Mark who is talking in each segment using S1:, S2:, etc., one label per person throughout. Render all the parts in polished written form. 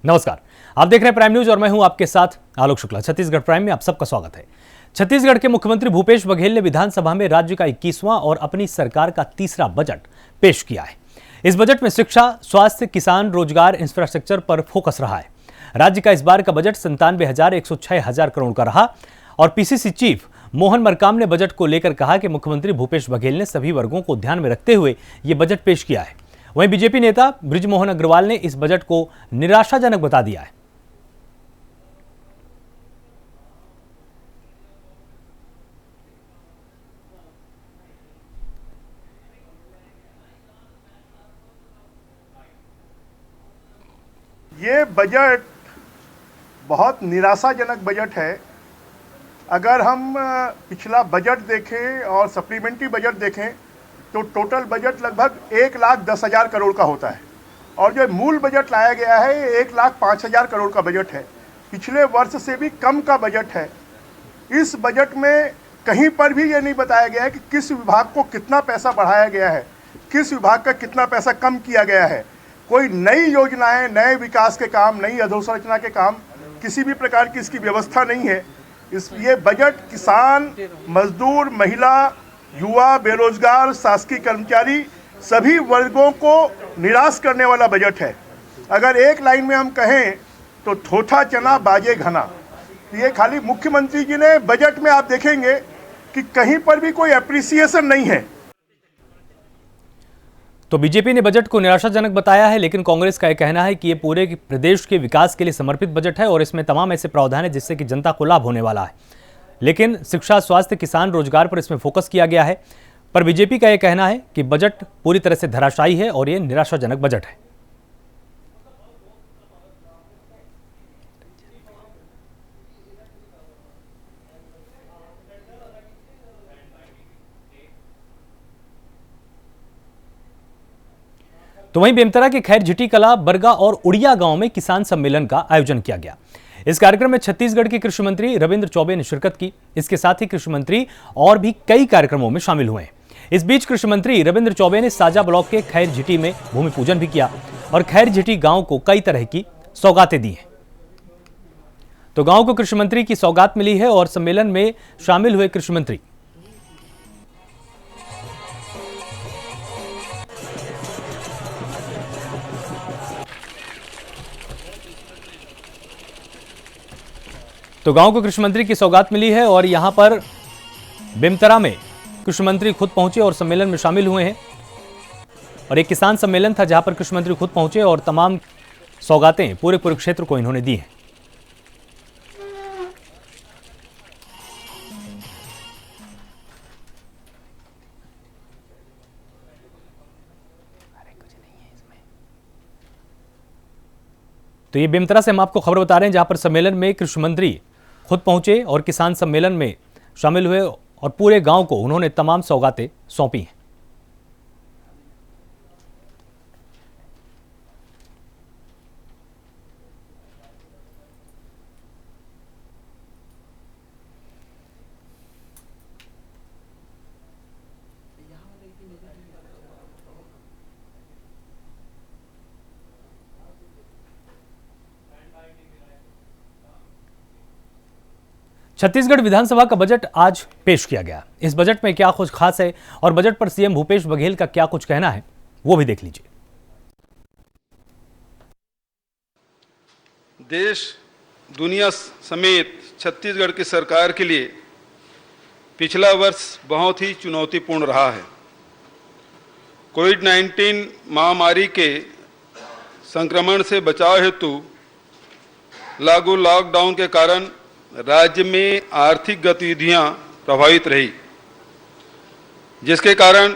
S1: नमस्कार, आप देख रहे हैं प्राइम न्यूज और मैं हूं आपके साथ आलोक शुक्ला। छत्तीसगढ़ प्राइम में आप सबका स्वागत है। छत्तीसगढ़ के मुख्यमंत्री भूपेश बघेल ने विधानसभा में राज्य का 21वां और अपनी सरकार का तीसरा बजट पेश किया है। इस बजट में शिक्षा, स्वास्थ्य, किसान, रोजगार, इंफ्रास्ट्रक्चर पर फोकस रहा है। राज्य का इस बार का बजट 97,106 करोड़ का रहा और पीसीसी चीफ मोहन मरकाम ने बजट को लेकर कहा कि मुख्यमंत्री भूपेश बघेल ने सभी वर्गों को ध्यान में रखते हुए ये बजट पेश किया है। वहीं बीजेपी नेता बृजमोहन अग्रवाल ने इस बजट को निराशाजनक बता दिया है।
S2: ये बजट बहुत निराशाजनक बजट है। अगर हम पिछला बजट देखें और सप्लीमेंट्री बजट देखें तो टोटल बजट लगभग 1,10,000 करोड़ का होता है और जो मूल बजट लाया गया है 1,05,000 करोड़ का बजट है। पिछले वर्ष से भी कम का बजट है। इस बजट में कहीं पर भी ये नहीं बताया गया है कि किस विभाग को कितना पैसा बढ़ाया गया है, किस विभाग का कितना पैसा कम किया गया है। कोई नई योजनाएं, नए विकास के काम, नई अधोसंरचना के काम, किसी भी प्रकार की इसकी व्यवस्था नहीं है। ये बजट किसान, मजदूर, महिला, युवा, बेरोजगार, शासकीय कर्मचारी सभी वर्गों को निराश करने वाला बजट है। अगर एक लाइन में हम कहें तो थोथा चना बाजे घना। ये खाली मुख्यमंत्री जी ने बजट में आप देखेंगे कि कहीं पर भी कोई एप्रिसिएशन नहीं है।
S1: तो बीजेपी ने बजट को निराशाजनक बताया है, लेकिन कांग्रेस का यह कहना है कि ये पूरे प्रदेश के विकास के लिए समर्पित बजट है और इसमें तमाम ऐसे प्रावधान है जिससे कि जनता को लाभ होने वाला है। लेकिन शिक्षा, स्वास्थ्य, किसान, रोजगार पर इसमें फोकस किया गया है। पर बीजेपी का यह कहना है कि बजट पूरी तरह से धराशायी है और यह निराशाजनक बजट है। तो वहीं बेमतरा के खैर झिटी कला, बरगा और उड़िया गांव में किसान सम्मेलन का आयोजन किया गया। इस कार्यक्रम में छत्तीसगढ़ के कृषि मंत्री रविंद्र चौबे ने शिरकत की। इसके साथ ही कृषि मंत्री और भी कई कार्यक्रमों में शामिल हुए हैं। इस बीच कृषि मंत्री रविंद्र चौबे ने साजा ब्लॉक के खैर झिटी में भूमि पूजन भी किया और खैर झिटी गांव को कई तरह की सौगातें दी हैं। तो गांव को कृषि मंत्री की सौगात मिली है और सम्मेलन में शामिल हुए कृषि मंत्री तो गांव को कृषि मंत्री की सौगात मिली है और यहां पर बेमतरा में कृषि मंत्री खुद पहुंचे और सम्मेलन में शामिल हुए हैं। और एक किसान सम्मेलन था जहां पर कृषि मंत्री खुद पहुंचे और तमाम सौगातें पूरे क्षेत्र को इन्होंने दी हैं। तो ये बेमतरा से हम आपको खबर बता रहे हैं जहां पर सम्मेलन में कृषि मंत्री खुद पहुंचे और किसान सम्मेलन में शामिल हुए और पूरे गांव को उन्होंने तमाम सौगातें सौंपी हैं। छत्तीसगढ़ विधानसभा का बजट आज पेश किया गया। इस बजट में क्या कुछ खास है और बजट पर सीएम भूपेश बघेल का क्या कुछ कहना है, वो भी देख लीजिए।
S3: देश, दुनिया समेत छत्तीसगढ़ की सरकार के लिए पिछला वर्ष बहुत ही चुनौतीपूर्ण रहा है। कोविड-19 महामारी के संक्रमण से बचाव हेतु लागू लॉकडाउन के कारण राज्य में आर्थिक गतिविधियां प्रभावित रही, जिसके कारण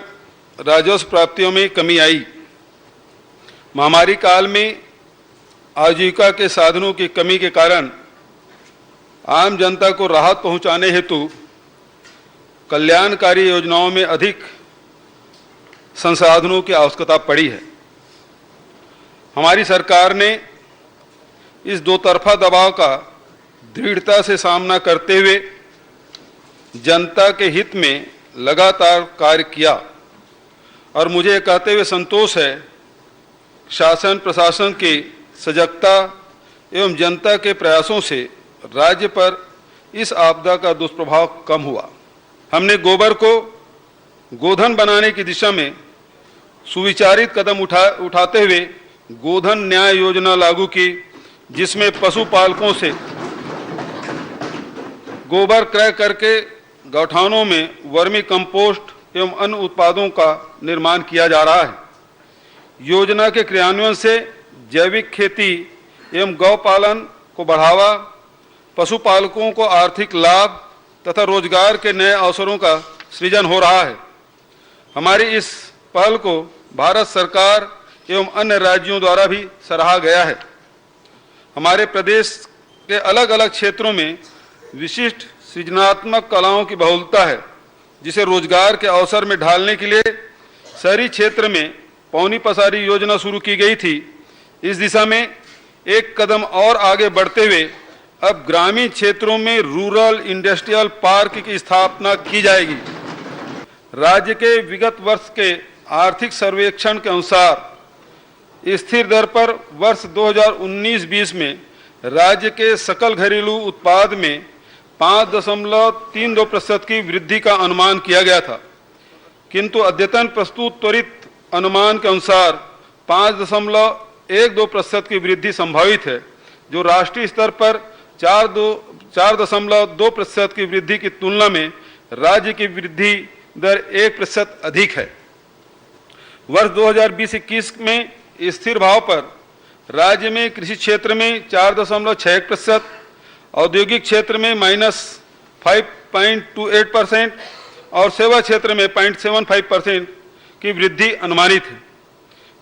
S3: राजस्व प्राप्तियों में कमी आई। महामारी काल में आजीविका के साधनों की कमी के कारण आम जनता को राहत पहुंचाने हेतु कल्याणकारी योजनाओं में अधिक संसाधनों की आवश्यकता पड़ी है। हमारी सरकार ने इस दोतरफा दबाव का दृढ़ता से सामना करते हुए जनता के हित में लगातार कार्य किया और मुझे कहते हुए संतोष है शासन प्रशासन की सजगता एवं जनता के प्रयासों से राज्य पर इस आपदा का दुष्प्रभाव कम हुआ। हमने गोबर को गोधन बनाने की दिशा में सुविचारित कदम उठाते हुए गोधन न्याय योजना लागू की, जिसमें पशुपालकों से गोबर क्रय करके गौठानों में वर्मी कंपोस्ट एवं अन्य उत्पादों का निर्माण किया जा रहा है। योजना के क्रियान्वयन से जैविक खेती एवं गौपालन को बढ़ावा, पशुपालकों को आर्थिक लाभ तथा रोजगार के नए अवसरों का सृजन हो रहा है। हमारी इस पहल को भारत सरकार एवं अन्य राज्यों द्वारा भी सराहा गया है। हमारे प्रदेश के अलग अलग क्षेत्रों में विशिष्ट सृजनात्मक कलाओं की बहुलता है, जिसे रोजगार के अवसर में ढालने के लिए शहरी क्षेत्र में पौनी पसारी योजना शुरू की गई थी। इस दिशा में एक कदम और आगे बढ़ते हुए अब ग्रामीण क्षेत्रों में रूरल इंडस्ट्रियल पार्क की स्थापना की जाएगी। राज्य के विगत वर्ष के आर्थिक सर्वेक्षण के अनुसार स्थिर दर पर वर्ष 2019-20 में राज्य के सकल घरेलू उत्पाद में 5.32% की वृद्धि का अनुमान किया गया था, किंतु अद्यतन प्रस्तुत त्वरित अनुमान के अनुसार 5.12% की वृद्धि संभावित है, जो राष्ट्रीय स्तर पर 4.2% की वृद्धि की तुलना में राज्य की वृद्धि दर 1% अधिक है। वर्ष 2020-21 में स्थिर भाव पर राज्य में कृषि क्षेत्र में 4.61%, औद्योगिक क्षेत्र में -5.28% और सेवा क्षेत्र में 0.75% की वृद्धि अनुमानित है।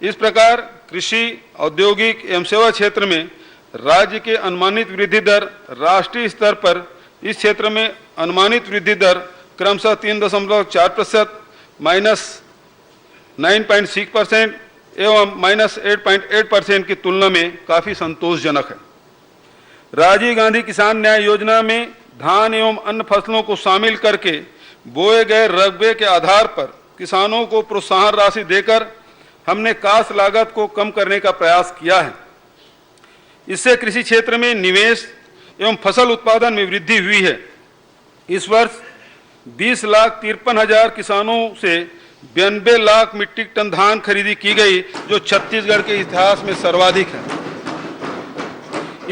S3: इस प्रकार कृषि, औद्योगिक एवं सेवा क्षेत्र में राज्य के अनुमानित वृद्धि दर राष्ट्रीय स्तर पर इस क्षेत्र में अनुमानित वृद्धि दर क्रमशः 3.4%, -9.6% एवं -8.8% की तुलना में काफ़ी संतोषजनक है। राजीव गांधी किसान न्याय योजना में धान एवं अन्य फसलों को शामिल करके बोए गए रकबे के आधार पर किसानों को प्रोत्साहन राशि देकर हमने काश्त लागत को कम करने का प्रयास किया है। इससे कृषि क्षेत्र में निवेश एवं फसल उत्पादन में वृद्धि हुई है। इस वर्ष 20,53,000 किसानों से 92 लाख मीट्रिक टन धान खरीदी की गई, जो छत्तीसगढ़ के इतिहास में सर्वाधिक है।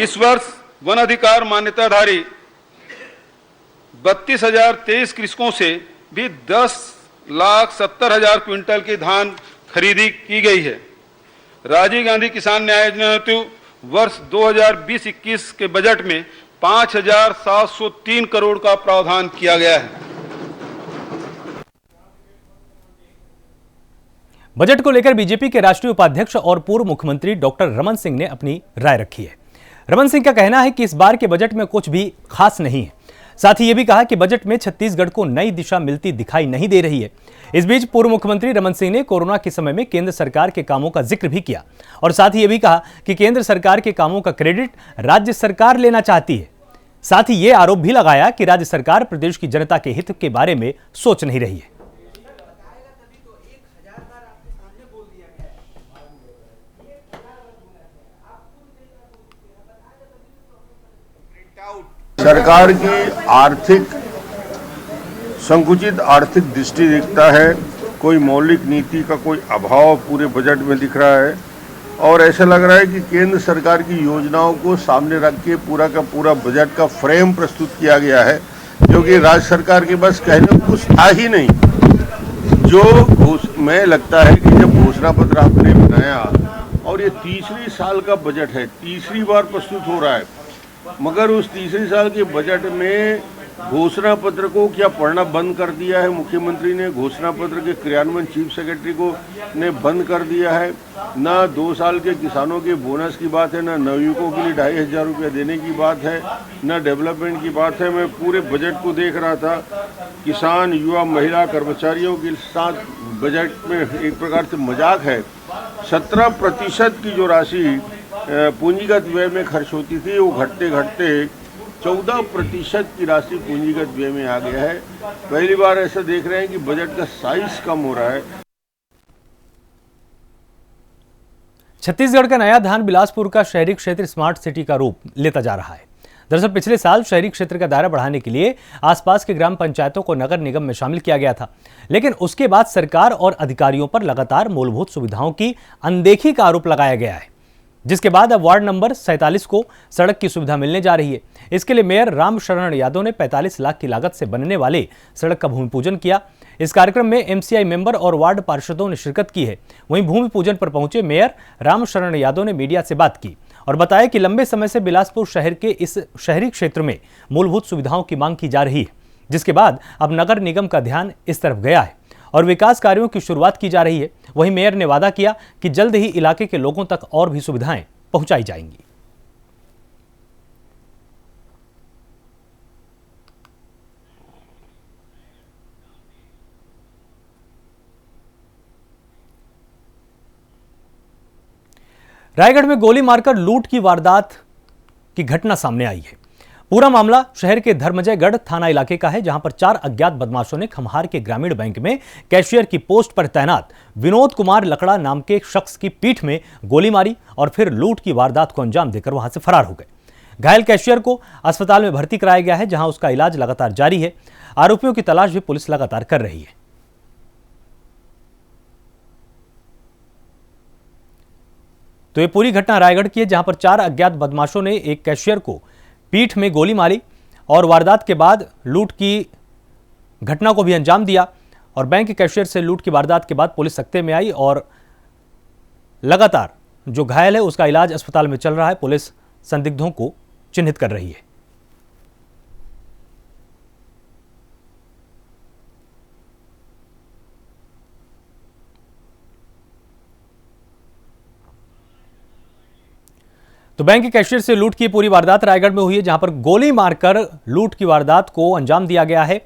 S3: इस वर्ष वन अधिकार मान्यताधारी 32,023 कृषकों से भी 10,70,000 क्विंटल की धान खरीदी की गई है। राजीव गांधी किसान न्याय योजना हेतु वर्ष 2020-21 के बजट में 5,703 करोड़ का प्रावधान किया गया है।
S1: बजट को लेकर बीजेपी के राष्ट्रीय उपाध्यक्ष और पूर्व मुख्यमंत्री डॉक्टर रमन सिंह ने अपनी राय रखी है। रमन सिंह का कहना है कि इस बार के बजट में कुछ भी खास नहीं है। साथ ही यह भी कहा कि बजट में छत्तीसगढ़ को नई दिशा मिलती दिखाई नहीं दे रही है। इस बीच पूर्व मुख्यमंत्री रमन सिंह ने कोरोना के समय में केंद्र सरकार के कामों का जिक्र भी किया और साथ ही यह भी कहा कि केंद्र सरकार के कामों का क्रेडिट राज्य सरकार लेना चाहती है। साथ ही यह आरोप भी लगाया कि राज्य सरकार प्रदेश की जनता के हित के बारे में सोच नहीं रही है।
S2: सरकार की संकुचित आर्थिक दृष्टि दिखता है, कोई मौलिक नीति का कोई अभाव पूरे बजट में दिख रहा है और ऐसा लग रहा है कि केंद्र सरकार की योजनाओं को सामने रख के पूरा का पूरा बजट का फ्रेम प्रस्तुत किया गया है, जो कि राज्य सरकार के बस कहने कुछ था ही नहीं। मैं लगता है कि जब घोषणा पत्र आपने बनाया और ये तीसरी साल का बजट है, तीसरी बार प्रस्तुत हो रहा है, मगर उस तीसरी साल के बजट में घोषणा पत्र को क्या पढ़ना बंद कर दिया है मुख्यमंत्री ने। घोषणा पत्र के क्रियान्वयन चीफ सेक्रेटरी को ने बंद कर दिया है। ना 2 साल के किसानों के बोनस की बात है, ना नवयुवकों के लिए 2,500 रुपया देने की बात है, ना डेवलपमेंट की बात है। मैं पूरे बजट को देख रहा था, किसान, युवा, महिला, कर्मचारियों के साथ बजट में एक प्रकार से मजाक है। 17% की जो राशि पूंजीगत व्यय में खर्च होती थी, वो घटते घटते 14% की राशि पूंजीगत व्यय में आ गया है। पहली बार ऐसा देख रहे हैं कि बजट का साइज कम हो रहा है।
S1: छत्तीसगढ़ का नया ध्यान बिलासपुर का शहरी क्षेत्र स्मार्ट सिटी का रूप लेता जा रहा है। दरअसल पिछले साल शहरी क्षेत्र का दायरा बढ़ाने के लिए आसपास के ग्राम पंचायतों को नगर निगम में शामिल किया गया था, लेकिन उसके बाद सरकार और अधिकारियों पर लगातार मूलभूत सुविधाओं की अनदेखी का आरोप लगाया गया है, जिसके बाद अब वार्ड नंबर 47 को सड़क की सुविधा मिलने जा रही है। इसके लिए मेयर रामशरण यादव ने 45 लाख की लागत से बनने वाले सड़क का भूमि पूजन किया। इस कार्यक्रम में एमसीआई मेंबर और वार्ड पार्षदों ने शिरकत की है। वहीं भूमि पूजन पर पहुंचे मेयर रामशरण यादव ने मीडिया से बात की और बताया कि लंबे समय से बिलासपुर शहर के इस शहरी क्षेत्र में मूलभूत सुविधाओं की मांग की जा रही है, जिसके बाद अब नगर निगम का ध्यान इस तरफ गया है और विकास कार्यों की शुरुआत की जा रही है। वहीं मेयर ने वादा किया कि जल्द ही इलाके के लोगों तक और भी सुविधाएं पहुंचाई जाएंगी। रायगढ़ में गोली मारकर लूट की वारदात की घटना सामने आई है। पूरा मामला शहर के धर्मजयगढ़ थाना इलाके का है, जहां पर 4 अज्ञात बदमाशों ने खम्हार के ग्रामीण बैंक में कैशियर की पोस्ट पर तैनात विनोद कुमार लकड़ा नाम के शख्स की पीठ में गोली मारी और फिर लूट की वारदात को अंजाम देकर वहां से फरार हो गए। घायल कैशियर को अस्पताल में भर्ती कराया गया है, जहां उसका इलाज लगातार जारी है। आरोपियों की तलाश भी पुलिस लगातार कर रही है। तो ये पूरी घटना रायगढ़ की है, जहां पर 4 अज्ञात बदमाशों ने एक कैशियर को पीठ में गोली मारी और वारदात के बाद लूट की घटना को भी अंजाम दिया। और बैंक कैशियर से लूट की वारदात के बाद पुलिस सख्ते में आई और लगातार जो घायल है उसका इलाज अस्पताल में चल रहा है। पुलिस संदिग्धों को चिन्हित कर रही है। तो बैंक के कैशियर से लूट की पूरी वारदात रायगढ़ में हुई है, जहां पर गोली मारकर लूट की वारदात को अंजाम दिया गया है।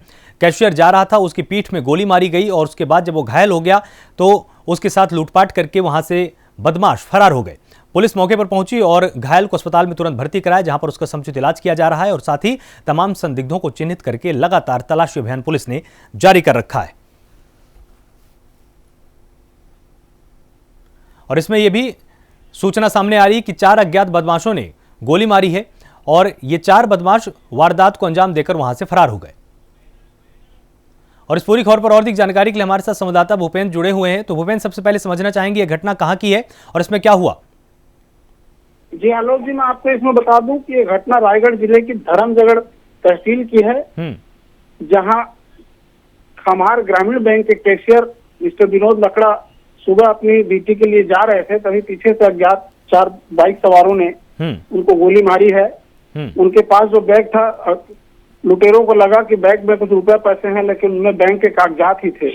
S1: कैशियर जा रहा था, उसकी पीठ में गोली मारी गई और उसके बाद जब वो घायल हो गया तो उसके साथ लूटपाट करके वहां से बदमाश फरार हो गए। पुलिस मौके पर पहुंची और घायल को अस्पताल में तुरंत भर्ती कराया, जहां पर उसका समुचित इलाज किया जा रहा है और साथ ही तमाम संदिग्धों को चिन्हित करके लगातार तलाशी अभियान पुलिस ने जारी कर रखा है। और इसमें यह भी सूचना सामने आ रही है कि 4 अज्ञात बदमाशों ने गोली मारी है और ये 4 बदमाश वारदात को अंजाम देकर वहां से फरार हो गए। और इस पूरी खबर पर और अधिक जानकारी के लिए हमारे साथ संवाददाता भूपेंद्र जुड़े हुए हैं। तो भूपेंद्र, सबसे पहले समझना चाहेंगे ये घटना कहां की है और इसमें क्या हुआ?
S4: जी आलोक जी, मैं आपको इसमें बता दूं कि ये घटना रायगढ़ जिले की धर्मजयगढ़ तहसील की है, जहां खम्हार ग्रामीण बैंक के कैशियर मिस्टर विनोद लकड़ा सुबह अपनी ड्यूटी के लिए जा रहे थे, तभी पीछे से अज्ञात 4 बाइक सवारों ने उनको गोली मारी है। उनके पास जो बैग था, लुटेरों को लगा कि बैग में कुछ रुपए पैसे हैं, लेकिन उनमें बैंक के कागजात ही थे।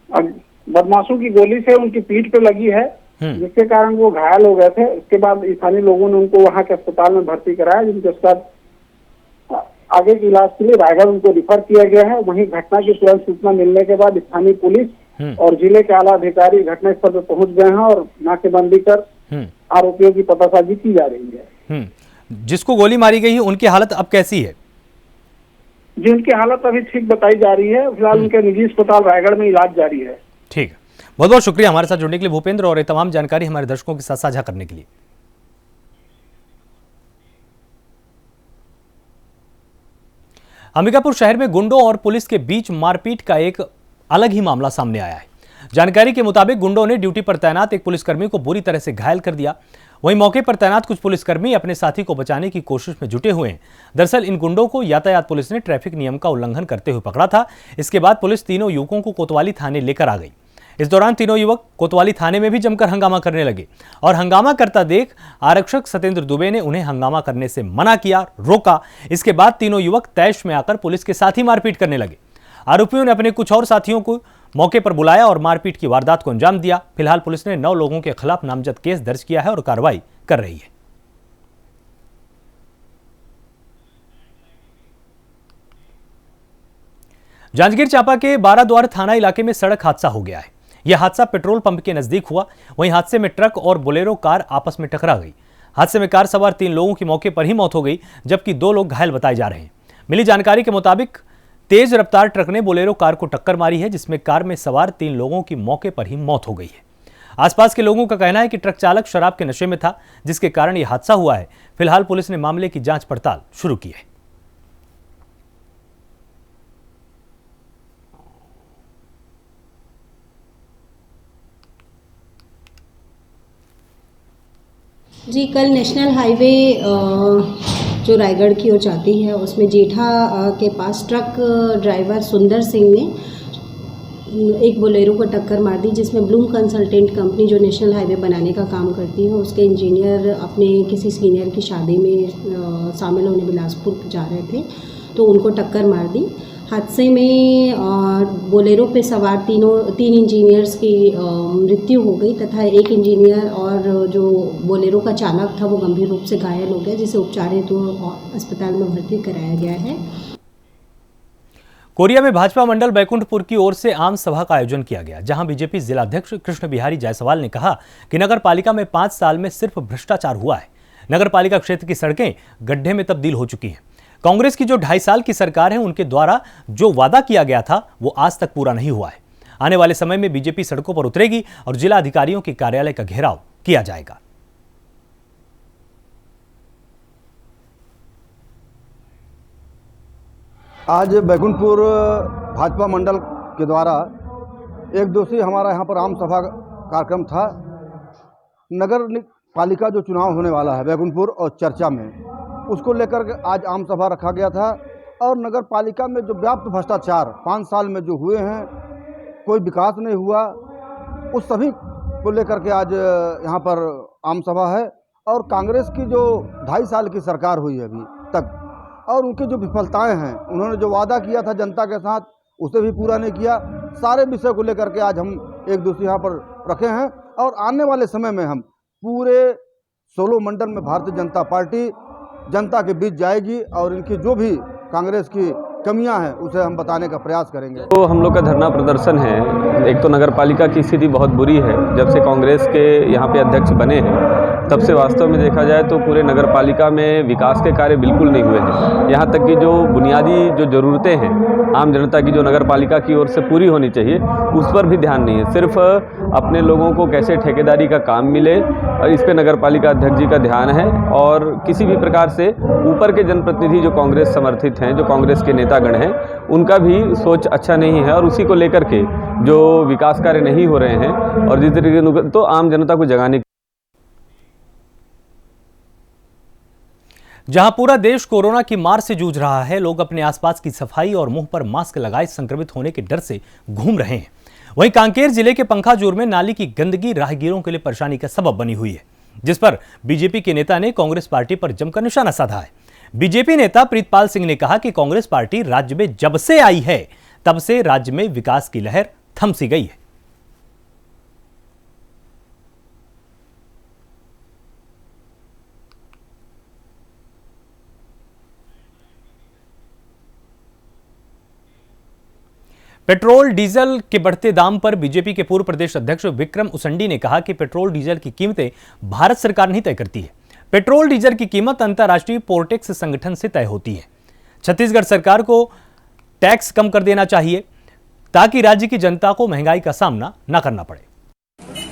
S4: अब बदमाशों की गोली से उनकी पीठ पे लगी है, जिसके कारण वो घायल हो गए थे। इसके बाद स्थानीय लोगों ने उनको वहां के अस्पताल में भर्ती कराया, जिनके साथ आगे के इलाज के लिए रायगढ़ उनको रिफर किया गया है। वहीं घटना की तुरंत सूचना मिलने के बाद स्थानीय पुलिस और जिले के आला अधिकारी घटनास्थल पर पहुंच गए हैं और नाकेबंदी कर आरोपियों की पतासाजी की जा रही है।
S1: जिसको गोली मारी गई है उनकी हालत अब कैसी है?
S4: जी, उनकी हालत अभी ठीक बताई जा रही है। फिलहाल उनके निजी अस्पताल रायगढ़ में इलाज जारी है।
S1: ठीक है, बहुत बहुत शुक्रिया हमारे साथ जुड़ने के लिए भूपेंद्र, और ये तमाम जानकारी हमारे दर्शकों के साथ साझा करने के लिए। अंबिकापुर शहर में गुंडों और पुलिस के बीच मारपीट का एक अलग ही मामला सामने आया है। जानकारी के मुताबिक गुंडों ने ड्यूटी पर तैनात एक पुलिसकर्मी को बुरी तरह से घायल कर दिया। वहीं मौके पर तैनात कुछ पुलिसकर्मी अपने साथी को बचाने की कोशिश में जुटे हुए हैं। दरअसल इन गुंडों को यातायात पुलिस ने ट्रैफिक नियम का उल्लंघन करते हुए पकड़ा था। इसके बाद पुलिस तीनों युवकों को कोतवाली थाने लेकर आ गई। इस दौरान तीनों युवक कोतवाली थाने में भी जमकर हंगामा करने लगे और हंगामा करता देख आरक्षक सत्येंद्र दुबे ने उन्हें हंगामा करने से मना किया, रोका। इसके बाद तीनों युवक तैश में आकर पुलिस के साथ ही मारपीट करने लगे। आरोपियों ने अपने कुछ और साथियों को मौके पर बुलाया और मारपीट की वारदात को अंजाम दिया। फिलहाल पुलिस ने 9 लोगों के खिलाफ नामजद केस दर्ज किया है और कार्रवाई कर रही है। जांजगीर चांपा के बाराद्वार थाना इलाके में सड़क हादसा हो गया है। यह हादसा पेट्रोल पंप के नजदीक हुआ। वहीं हादसे में ट्रक और बोलेरो कार आपस में टकरा गई। हादसे में कार सवार 3 लोगों की मौके पर ही मौत हो गई, जबकि 2 लोग घायल बताए जा रहे हैं। मिली जानकारी के मुताबिक तेज रफ्तार ट्रक ने बोलेरो कार को टक्कर मारी है, जिसमें कार में सवार 3 लोगों की मौके पर ही मौत हो गई है। आसपास के लोगों का कहना है कि ट्रक चालक शराब के नशे में था, जिसके कारण यह हादसा हुआ है। फिलहाल पुलिस ने मामले की जांच पड़ताल शुरू की है।
S5: जी, कल नेशनल हाईवे जो रायगढ़ की ओर जाती है उसमें जेठा के पास ट्रक ड्राइवर सुंदर सिंह ने एक बोलेरो को टक्कर मार दी, जिसमें ब्लूम कंसल्टेंट कंपनी जो नेशनल हाईवे बनाने का काम करती है उसके इंजीनियर अपने किसी सीनियर की शादी में शामिल होने बिलासपुर जा रहे थे तो उनको टक्कर मार दी। हादसे में बोलेरो पे सवार तीन इंजीनियर्स की मृत्यु हो गई तथा एक इंजीनियर और जो बोलेरो का चालक था वो गंभीर रूप से घायल हो गया, जिसे उपचार हेतु अस्पताल में भर्ती कराया गया है।
S1: कोरिया में भाजपा मंडल बैकुंठपुर की ओर से आम सभा का आयोजन किया गया, जहां बीजेपी जिलाध्यक्ष कृष्ण बिहारी जायसवाल ने कहा कि नगर पालिका में 5 साल में सिर्फ भ्रष्टाचार हुआ है। नगर पालिका क्षेत्र की सड़कें गड्ढे में तब्दील हो चुकी हैं। कांग्रेस की जो 2.5 साल की सरकार है, उनके द्वारा जो वादा किया गया था वो आज तक पूरा नहीं हुआ है। आने वाले समय में बीजेपी सड़कों पर उतरेगी और जिला अधिकारियों के कार्यालय का घेराव किया जाएगा।
S6: आज बैकुंठपुर भाजपा मंडल के द्वारा एक दिवसीय हमारा यहाँ पर आम सभा कार्यक्रम था। नगर पालिका जो चुनाव होने वाला है बैकुंठपुर और चर्चा में, उसको लेकर आज आम सभा रखा गया था। और नगर पालिका में जो व्याप्त भ्रष्टाचार 5 साल में जो हुए हैं, कोई विकास नहीं हुआ, उस सभी को लेकर के आज यहाँ पर आम सभा है। और कांग्रेस की जो 2.5 साल की सरकार हुई है अभी तक, और उनकी जो विफलताएं हैं, उन्होंने जो वादा किया था जनता के साथ उसे भी पूरा नहीं किया। सारे विषय को लेकर के आज हम एक दूसरे यहाँ पर रखे हैं। और आने वाले समय में हम पूरे 16 मंडल में भारतीय जनता पार्टी जनता के बीच जाएगी और इनकी जो भी कांग्रेस की कमियां हैं उसे हम बताने का प्रयास करेंगे।
S7: तो हम लोग का धरना प्रदर्शन है। एक तो नगर पालिका की स्थिति बहुत बुरी है। जब से कांग्रेस के यहाँ पे अध्यक्ष बने हैं तब से वास्तव में देखा जाए तो पूरे नगर पालिका में विकास के कार्य बिल्कुल नहीं हुए हैं। यहाँ तक कि जो बुनियादी जो ज़रूरतें हैं आम जनता की, जो नगर पालिका की ओर से पूरी होनी चाहिए, उस पर भी ध्यान नहीं है। सिर्फ अपने लोगों को कैसे ठेकेदारी का काम मिले और इस पर नगर पालिका अध्यक्ष जी का ध्यान है। और किसी भी प्रकार से ऊपर के जनप्रतिनिधि जो कांग्रेस समर्थित हैं, जो कांग्रेस के नेतागण हैं, उनका भी सोच अच्छा नहीं है। और उसी को लेकर के जो विकास कार्य नहीं हो रहे हैं और जिस तरीके तो आम जनता को जगाने।
S1: जहां पूरा देश कोरोना की मार से जूझ रहा है, लोग अपने आसपास की सफाई और मुंह पर मास्क लगाए संक्रमित होने के डर से घूम रहे हैं। वहीं कांकेर जिले के पंखाजूर में नाली की गंदगी राहगीरों के लिए परेशानी का सबब बनी हुई है, जिस पर बीजेपी के नेता ने कांग्रेस पार्टी पर जमकर निशाना साधा है। बीजेपी नेता प्रीतपाल सिंह ने कहा कि कांग्रेस पार्टी राज्य में जब से आई है तब से राज्य में विकास की लहर थम सी गई है। पेट्रोल डीजल के बढ़ते दाम पर बीजेपी के पूर्व प्रदेश अध्यक्ष विक्रम उसेंडी ने कहा कि पेट्रोल डीजल की कीमतें भारत सरकार नहीं तय करती है। पेट्रोल डीजल की कीमत अंतर्राष्ट्रीय पोर्टेक्स संगठन से तय होती है। छत्तीसगढ़ सरकार को टैक्स कम कर देना चाहिए ताकि राज्य की जनता को महंगाई का सामना न करना पड़े।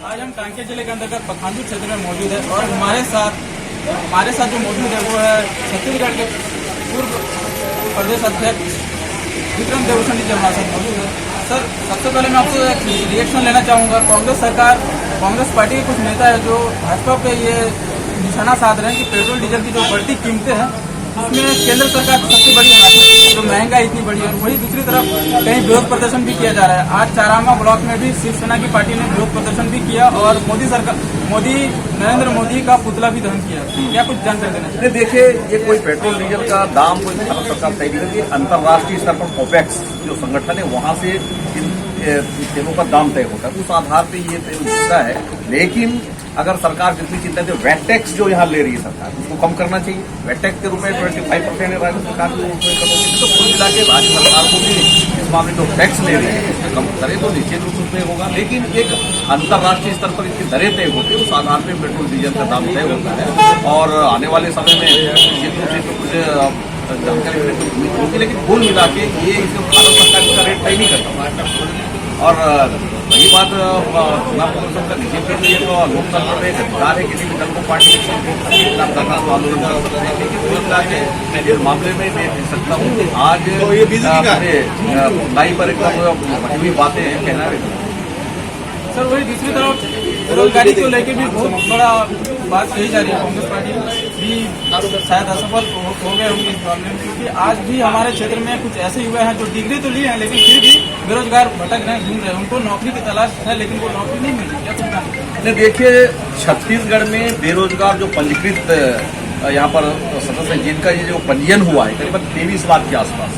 S8: आज हम कांकेर जिले के अंतर्गत पंखाजूर क्षेत्र में मौजूद है और हमारे साथ जो मौजूद है वो है छत्तीसगढ़ के पूर्व प्रदेश अध्यक्ष विक्रम उसेंडी जी हमारे साथ मौजूद है। सर, सबसे पहले मैं आपसे एक रिएक्शन लेना चाहूँगा। कांग्रेस पार्टी के कुछ नेता है जो भाजपा पे ये निशाना साध रहे हैं कि पेट्रोल डीजल की जो बढ़ती कीमतें हैं उसमें केंद्र सरकार की सबसे बड़ी हाथ है, जो महंगाई इतनी बड़ी है। वही दूसरी तरफ कहीं विरोध प्रदर्शन भी किया जा रहा है। आज चारामा ब्लॉक में भी शिवसेना की पार्टी ने विरोध प्रदर्शन भी किया और नरेंद्र मोदी का पुतला भी दहन किया। क्या कुछ जानकारी देना चाहिए?
S9: देखिए, ये कोई पेट्रोल डीजल का दाम कोई भारत सरकार तय नहीं करती। अंतर्राष्ट्रीय स्तर पर ओपेक्स जो संगठन है वहां से इन तेलों का दाम तय होता है, उस आधार पे ये तेल मिलता है। लेकिन अगर सरकार जितनी चिंता है, वैट टैक्स जो यहाँ ले रही है सरकार, उसको कम करना चाहिए। वैट टैक्स के रूप में 25% राज्य सरकार को तो कुल मिला के राज्य सरकार को भी इस मामले जो टैक्स ले रही है उसमें कम करे तो निश्चित रूप से होगा। लेकिन एक अंतर्राष्ट्रीय स्तर पर इसकी दरें तय होती है, उस आधार पर पेट्रोल डीजल का दाम तय होता है। और आने वाले समय में निश्चित रूप से कुछ जानकारी होगी, लेकिन कुल मिला के ये भारत सरकार का रेट तय नहीं करता। और वही बात प्रदर्शन का बीजेपी के लिए तो लोकतंत्र में अधिकार है किसी भी दल को पार्टी काम करना तो आंदोलन कर सकते हैं, लेकिन कुल मिला के इस मामले में मैं कह सकता हूँ कि आज लाई पर एकदम बनी हुई बातें हैं, कहना है।
S8: सर वही दूसरी तरफ बेरोजगारी को लेकर भी बहुत बड़ा बात कही जा रही है। कांग्रेस पार्टी भी शायद असफल हो गए होंगे इस मामले में, क्योंकि आज भी हमारे क्षेत्र में कुछ ऐसे युवा हैं जो डिग्री तो लिए हैं लेकिन फिर भी बेरोजगार भटक रहे हैं, घूम रहे हैं। उनको नौकरी की तलाश है लेकिन वो नौकरी नहीं मिल रही। क्या सोचना?
S9: देखिए, छत्तीसगढ़ में बेरोजगार जो पंजीकृत यहाँ पर सदस्य हैं, जिनका ये जो पंजीयन हुआ है करीबन 23 लाख के आसपास।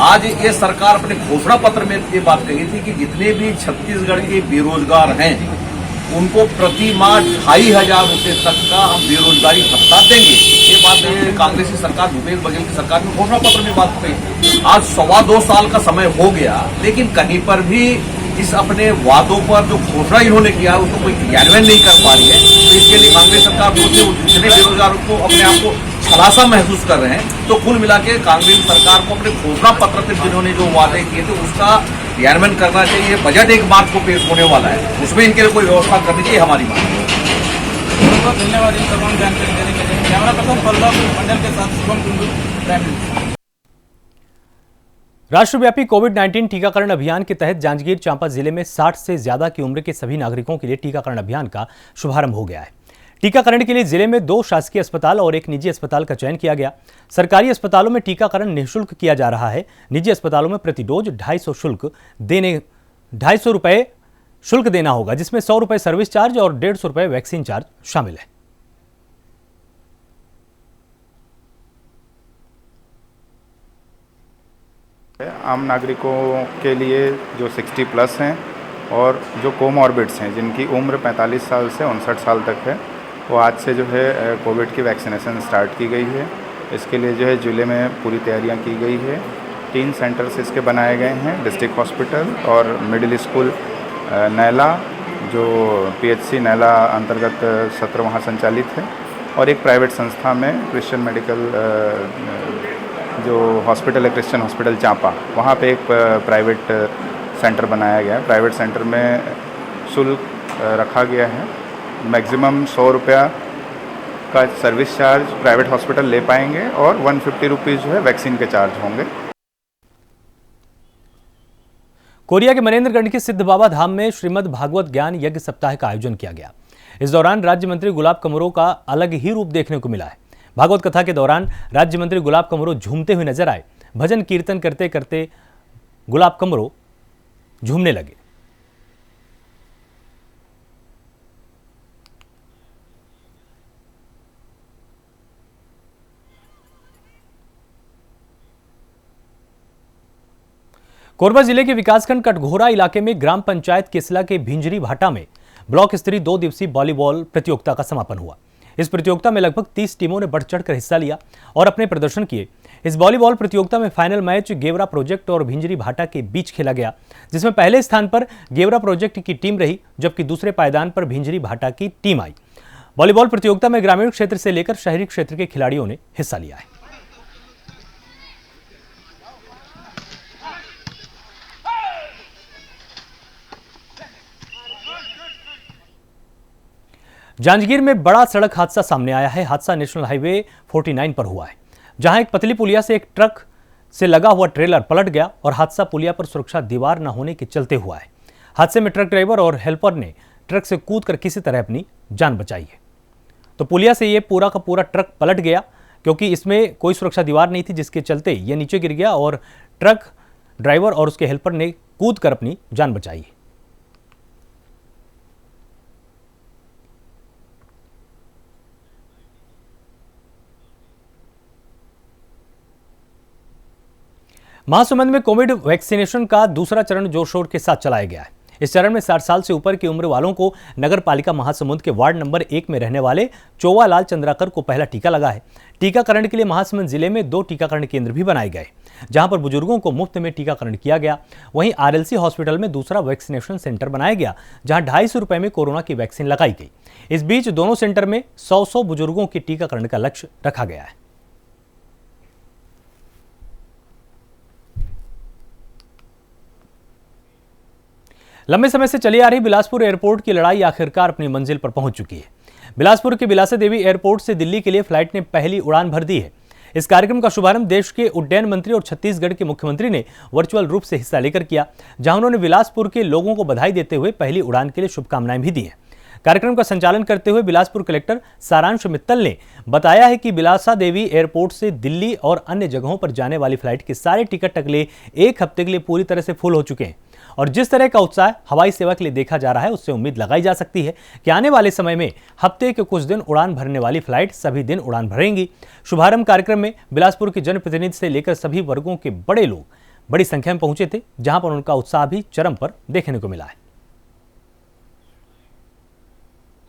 S9: आज ये सरकार अपने घोषणा पत्र में ये बात कही थी कि जितने भी छत्तीसगढ़ के बेरोजगार हैं उनको प्रति माह 2,500 रुपये तक का हम बेरोजगारी भत्ता देंगे। ये बात कांग्रेसी सरकार, भूपेश बघेल की सरकार ने घोषणा पत्र में बात कही। आज 2.25 साल का समय हो गया, लेकिन कहीं पर भी इस अपने वादों पर जो घोषणा इन्होंने किया उसको कोई क्रियान्वयन नहीं कर पा रही है। तो इसके लिए कांग्रेस सरकार जितने बेरोजगारों को अपने आप को खलासा महसूस कर रहे हैं। तो कुल मिला के कांग्रेस सरकार को अपने घोषणा पत्र पर जिन्होंने जो वादे किए थे उसका क्रियान्वयन करना चाहिए। बजट 1 मार्च को पेश होने वाला है, उसमें इनके लिए कोई व्यवस्था करनी चाहिए, हमारी मांग है।
S8: बहुत बहुत धन्यवाद इन तमाम जानकारी देने के लिए। कैमरा पर्सन पल्लव मंडल के साथ शुभम कुंडू, प्राइम न्यूज।
S1: राष्ट्रव्यापी कोविड-19 टीकाकरण अभियान के तहत जांजगीर चांपा जिले में 60 से ज्यादा की उम्र के सभी नागरिकों के लिए टीकाकरण अभियान का शुभारंभ हो गया है। टीकाकरण के लिए जिले में 2 शासकीय अस्पताल और 1 निजी अस्पताल का चयन किया गया। सरकारी अस्पतालों में टीकाकरण निःशुल्क किया जा रहा है। निजी अस्पतालों में प्रति डोज 250 रुपए शुल्क देना होगा, जिसमें 100 रुपए सर्विस चार्ज और 150 रुपए वैक्सीन चार्ज शामिल है।
S10: आम नागरिकों के लिए जो 60 प्लस हैं और जो कोमॉर्बिड्स हैं, जिनकी उम्र 45 साल से 59 साल तक है, वो आज से जो है कोविड की वैक्सीनेशन स्टार्ट की गई है। इसके लिए जो है जिले में पूरी तैयारियां की गई है। 3 सेंटर्स इसके बनाए गए हैं, डिस्ट्रिक्ट हॉस्पिटल और मिडिल स्कूल नैला, जो PHC नैला अंतर्गत सत्र वहाँ संचालित है, और एक प्राइवेट संस्था में क्रिश्चियन मेडिकल जो हॉस्पिटल है, क्रिश्चियन हॉस्पिटल चांपा, वहाँ पे एक प्राइवेट सेंटर बनाया गया है। प्राइवेट सेंटर में शुल्क रखा गया है। मैक्सिमम 100 रुपया का सर्विस चार्ज प्राइवेट हॉस्पिटल ले पाएंगे और 150 रुपीज़ जो है वैक्सीन के चार्ज होंगे।
S1: कोरिया के मनेंद्रगढ़ के सिद्ध बाबा धाम में श्रीमद् भागवत ज्ञान यज्ञ सप्ताह का आयोजन किया गया। इस दौरान राज्य मंत्री गुलाब कमरो का अलग ही रूप देखने को मिला है। भागवत कथा के दौरान राज्य मंत्री गुलाब कमरो झूमते हुए नजर आए। भजन कीर्तन करते करते गुलाब कमरो झूमने लगे। कोरबा जिले के विकासखंड कटघोरा इलाके में ग्राम पंचायत केसला के भिंजरी भाटा में ब्लॉक स्तरीय 2 दिवसीय वॉलीबॉल प्रतियोगिता का समापन हुआ। इस प्रतियोगिता में लगभग 30 टीमों ने बढ़ चढ़कर हिस्सा लिया और अपने प्रदर्शन किए। इस वॉलीबॉल प्रतियोगिता में फाइनल मैच गेवरा प्रोजेक्ट और भिंजरी भाटा के बीच खेला गया, जिसमें पहले स्थान पर गेवरा प्रोजेक्ट की टीम रही, जबकि दूसरे पायदान पर भिंजरी भाटा की टीम आई। वॉलीबॉल प्रतियोगिता में ग्रामीण क्षेत्र से लेकर शहरी क्षेत्र के खिलाड़ियों ने हिस्सा लिया है। जांजगीर में बड़ा सड़क हादसा सामने आया है। हादसा नेशनल हाईवे 49 पर हुआ है, जहां एक पतली पुलिया से एक ट्रक से लगा हुआ ट्रेलर पलट गया और हादसा पुलिया पर सुरक्षा दीवार न होने के चलते हुआ है। हादसे में ट्रक ड्राइवर और हेल्पर ने ट्रक से कूदकर किसी तरह अपनी जान बचाई है। तो पुलिया से ये पूरा का पूरा ट्रक पलट गया, क्योंकि इसमें कोई सुरक्षा दीवार नहीं थी, जिसके चलते ये नीचे गिर गया और ट्रक ड्राइवर और उसके हेल्पर ने कूदकर अपनी जान बचाई है। महासमुंद में कोविड वैक्सीनेशन का दूसरा चरण जोर शोर के साथ चलाया गया है। इस चरण में 60 साल से ऊपर की उम्र वालों को नगर पालिका महासमुंद के वार्ड नंबर 1 में रहने वाले चौवालाल चंद्राकर को पहला टीका लगा है। टीकाकरण के लिए महासमुंद जिले में 2 टीकाकरण केंद्र भी बनाए गए, जहां पर बुजुर्गों को मुफ्त में टीकाकरण किया गया। वहीं RLC हॉस्पिटल में दूसरा वैक्सीनेशन सेंटर बनाया गया, जहां 250 रुपए में कोरोना की वैक्सीन लगाई गई। इस बीच दोनों सेंटर में 100 बुजुर्गों के टीकाकरण का लक्ष्य रखा गया है। लंबे समय से चली आ रही बिलासपुर एयरपोर्ट की लड़ाई आखिरकार अपनी मंजिल पर पहुंच चुकी है। बिलासपुर के बिलासा देवी एयरपोर्ट से दिल्ली के लिए फ्लाइट ने पहली उड़ान भर दी है। इस कार्यक्रम का शुभारंभ देश के उड्डयन मंत्री और छत्तीसगढ़ के मुख्यमंत्री ने वर्चुअल रूप से हिस्सा लेकर किया, जहां उन्होंने बिलासपुर के लोगों को बधाई देते हुए पहली उड़ान के लिए शुभकामनाएं भी दी हैं। कार्यक्रम का संचालन करते हुए बिलासपुर कलेक्टर सारांश मित्तल ने बताया है कि बिलासा देवी एयरपोर्ट से दिल्ली और अन्य जगहों पर जाने वाली फ्लाइट के सारे टिकट अगले एक हफ्ते के लिए पूरी तरह से फुल हो चुके हैं और जिस तरह का उत्साह हवाई सेवा के लिए देखा जा रहा है, उससे उम्मीद लगाई जा सकती है कि आने वाले समय में हफ्ते के कुछ दिन उड़ान भरने वाली फ्लाइट सभी दिन उड़ान भरेंगी। शुभारंभ कार्यक्रम में बिलासपुर के जनप्रतिनिधि से लेकर सभी वर्गों के बड़े लोग बड़ी संख्या में पहुंचे थे, जहां पर उनका उत्साह भी चरम पर देखने को मिला है।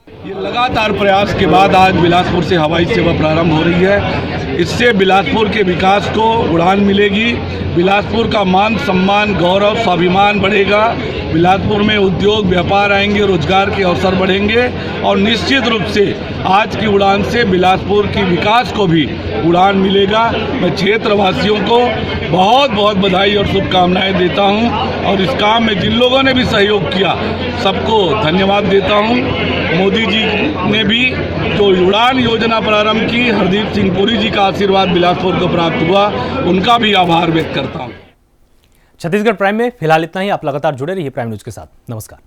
S11: ये लगातार प्रयास के बाद आज बिलासपुर से हवाई सेवा प्रारंभ हो रही है। इससे बिलासपुर के विकास को उड़ान मिलेगी, बिलासपुर का मान सम्मान गौरव स्वाभिमान बढ़ेगा, बिलासपुर में उद्योग व्यापार आएंगे, रोजगार के अवसर बढ़ेंगे और निश्चित रूप से आज की उड़ान से बिलासपुर की विकास को भी उड़ान मिलेगा। मैं क्षेत्रवासियों को बहुत बहुत बधाई और शुभकामनाएं देता हूं और इस काम में जिन लोगों ने भी सहयोग किया सबको धन्यवाद देता हूं। मोदी जी ने भी जो उड़ान योजना प्रारंभ की, हरदीप सिंह पुरी जी का आशीर्वाद बिलासपुर को प्राप्त हुआ, उनका भी आभार व्यक्त करता हूं।
S1: छत्तीसगढ़ प्राइम में फिलहाल इतना ही। आप लगातार जुड़े रहिए प्राइम न्यूज के साथ। नमस्कार।